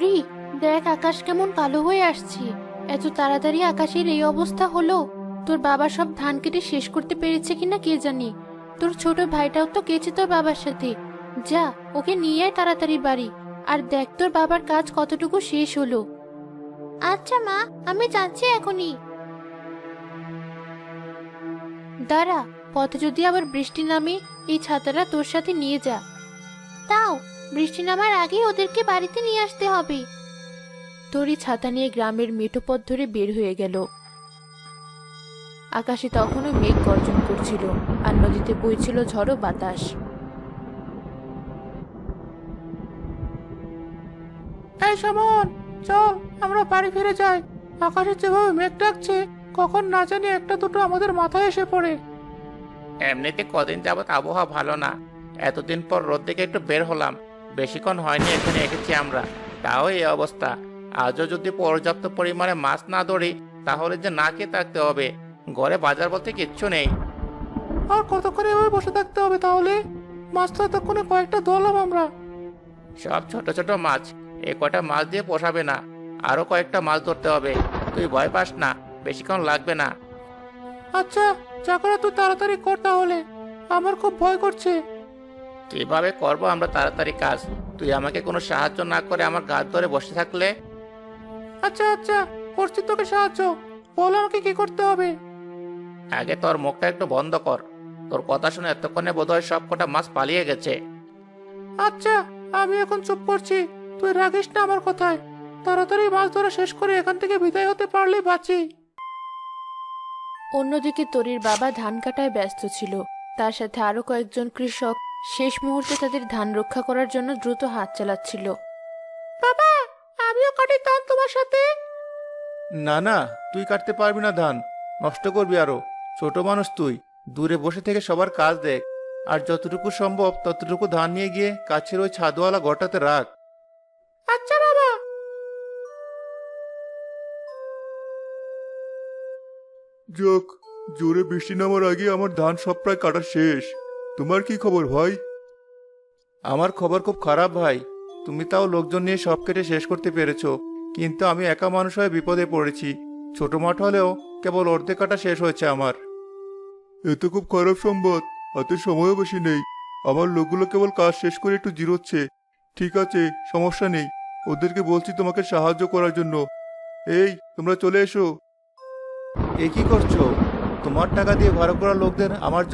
তরি, দেখ আকাশ কেমন কালো হয়ে আসছে। এত তাড়াতাড়ি আকাশের এই অবস্থা হলো। তোর বাবা সব ধান কেটে শেষ করতে পেরেছে কিনা কে জানে। তোর ছোট ভাইটাও তো গেছে তোর বাবার সাথে। যা, ওকে নিয়ে আয় তাড়াতাড়ি বাড়ি। আর দেখ তোর বাবার কাজ কতটুকু শেষ হলো। আচ্ছা মা, আমি যাচ্ছি এখনই। দাঁড়া, পথে যদি আবার বৃষ্টি নামে, এই ছাতাটা তোর সাথে নিয়ে যা। তাও, বৃষ্টি নামার আগেই ওদেরকে বাড়িতে নিয়ে আসতে হবে। তরি ছাতা নিয়ে গ্রামের মেঠো পথ ধরে বের হয়ে গেল। আকাশে তখনও মেঘ গর্জন করছিল, আর নদীতে বইছিল ঝড়ো বাতাস। এই সমন, চল আমরা বাড়ি ফিরে যাই। আকাশে যেভাবে মেঘ ডাকছে, কখন না জানি একটা দুটো আমাদের মাথায় এসে পড়ে। এমনিতে কদিন যাবত আবহাওয়া ভালো না। এতদিন পর রোদ থেকে একটু বের হলাম। বেশিক্ষণ হয়নি এখানে এসেছি আমরা, তাও এই অবস্থা। আজও যদি পর্যাপ্ত পরিমাণে মাছ না ধরি, তাহলে যে না খেয়ে থাকতে হবে। ঘরে বাজার বলতে কিচ্ছু নেই। আর কতক্ষণ এভাবে বসে থাকতে হবে তাহলে? মাছ তো এতক্ষণে কয়েকটা ধরলাম আমরা। সব ছোট ছোট মাছ, এ কটা মাছ দিয়ে পোষাবে না। আরো কয়েকটা মাছ ধরতে হবে। তুই ভয় পাস না, বেশিক্ষণ লাগবে না। আচ্ছা, যা করে তুই তাড়াতাড়ি কর তাহলে। আমার খুব ভয় করছে। কিভাবে করবো আমরা তাড়াতাড়ি কাজ? তুই আমাকে কোনো সাহায্য না করে আমার গাছ ধরে বসে থাকলে। আচ্ছা আচ্ছা, করছি তোকে সাহায্য। বল আমাকে কি করতে হবে। আগে তোর মুখটা একটু বন্ধ কর। তোর কথা শুনে এতক্ষণে বোধহয় সব কটা মাছ পালিয়ে গেছে। আচ্ছা, আমি এখন চুপ করছি। তুই রাগিস না আমার কথায়। তাড়াতাড়ি মাছ ধরা শেষ করে এখান থেকে বিদায় হতে পারলেই বাঁচি। অন্যদিকে তরির বাবা ধান কাটায় ব্যস্ত ছিল। তার সাথে আরো কয়েকজন কৃষক শেষ মুহূর্তে তাদের ধান রক্ষা করার জন্য দ্রুত হাত চালাচ্ছিল। বাবা, আমিও কাটি ধান তোমার সাথে। না না, তুই কাটতে পারবি না ধান, নষ্ট করবি আরো। ছোট মানুষ তুই, দূরে বসে থেকে সবার কাজ দেখ। আর যতটুকু সম্ভব ততটুকু ধান নিয়ে গিয়ে কাছের ওই ছাদওয়ালা ঘরটাতে রাখ। আচ্ছা বাবা। যাক, জোরে বৃষ্টি নামার আগে আমার ধান সব প্রায় কাটা শেষ। তোমার কি খবর ভাই? আমার খবর খুব খারাপ ভাই। তুমি তাও লোকজন নিয়ে সব কেটে শেষ করতে পেরেছো, কিন্তু আমি একা মানুষ হয়ে বিপদে পড়েছি। ছোট মাঠ হলেও কেবল অর্ধেক কাটা শেষ হয়েছে আমার। এ তো খুব খারাপ সংবাদ। হাতে সময়ও বেশি নেই। আমার লোকগুলো কেবল কাজ শেষ করে একটু জিরোচ্ছে। ঠিক আছে, সমস্যা নেই। ওদেরকে বলছি তোমাকে সাহায্য করার জন্য। এই, তোমরা চলে এসো। এ কি করছো? তোমার টাকা দিয়ে ভাড়া করা লোকদের আমার